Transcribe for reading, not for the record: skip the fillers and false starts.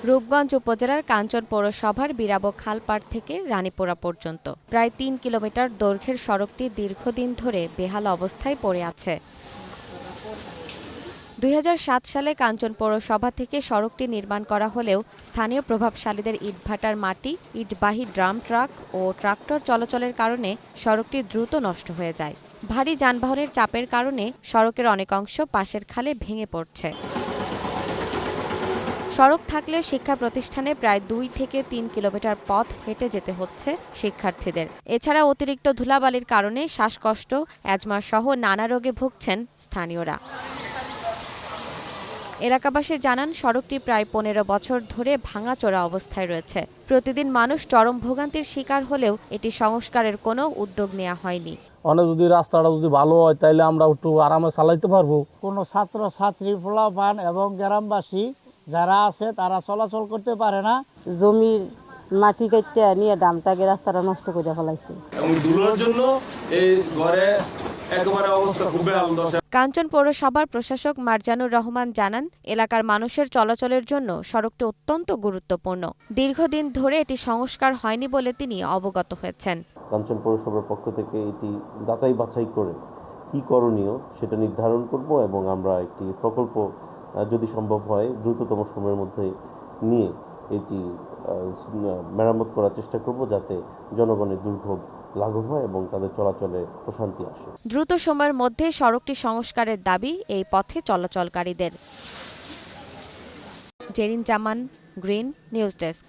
রূপগঞ্জ উপজেলার কাঞ্চন পৌরসভার বিরাবো খালপাড় থেকে রানীপুরা পর্যন্ত প্রায় ৩ কিলোমিটার দৈর্ঘ্যের সড়কটি দীর্ঘদিন ধরে বেহাল অবস্থায় পড়ে আছে। ২০০৭ সালে কাঞ্চন পৌরসভা থেকে সড়কটি নির্মাণ করা হলেও স্থানীয় প্রভাবশালীদের ইটভাটার মাটি, ইটবাহী ড্রাম ট্রাক ও ট্রাক্টর চলাচলের কারণে সড়কটি দ্রুত নষ্ট হয়ে যায়। ভারী যানবাহনের চাপের কারণে সড়কের অনেক অংশ পাশের খালে ভেঙে পড়ছে। সড়ক থাকলেও শিক্ষা প্রতিষ্ঠানে প্রায় ২ থেকে ৩ কিলোমিটার পথ হেঁটে যেতে হচ্ছে শিক্ষার্থীদের। এছাড়া অতিরিক্ত ধুলাবালির কারণে শ্বাসকষ্ট, অ্যাজমা সহ নানা রোগে ভুগছেন স্থানীয়রা। এলাকাবাসী জানান, সড়কটি প্রায় ১৫ বছর ধরে ভাঙাচোরা অবস্থায় রয়েছে। প্রতিদিন মানুষ চরম ভোগান্তির শিকার হলেও এটি সংস্কারের কোনো উদ্যোগ নেওয়া হয়নি। যদি রাস্তাটা যদি ভালো হয় তাহলে আমরা একটু আরামে চালাইতে পারবো। কোনো ছাত্র ছাত্রী, পোলাপান এবং গ্রামবাসী যারা আছে তারা চলাচল করতে পারে না। জমির মাটি কেটে নিয়ে ডামটাকে রাস্তাটা নষ্ট করে ফেলাইছে এবং ধুলোর জন্য এই ঘরে একেবারে অবস্থা খুব বেহাল দশা। কাঞ্চন পৌরসভার প্রশাসক মারজানুর রহমান জানান, এলাকার মানুষের চলাচলের জন্য সড়কটি অত্যন্ত গুরুত্বপূর্ণ। দীর্ঘদিন ধরে এটি সংস্কার হয়নি বলে তিনি অবগত হয়েছেন। কাঞ্চন পৌরসভার পক্ষ থেকে এটি যাচাই বাছাই করে কি করণীয় সেটা নির্ধারণ করব এবং আমরা একটি প্রকল্প যদি সম্ভব হয় দ্রুততম সময়ের মধ্যে নিয়ে এটি মেরামত করার চেষ্টা করব, যাতে জনগণের দুর্ভোগ লাঘব হয় এবং তাদের চলাচলে প্রশান্তি আসে। দ্রুত সময়ের মধ্যে সড়কটি সংস্কারের দাবি এই পথে চলাচলকারীদের। জেরিন জামান, গ্রিন নিউজ ডেস্ক।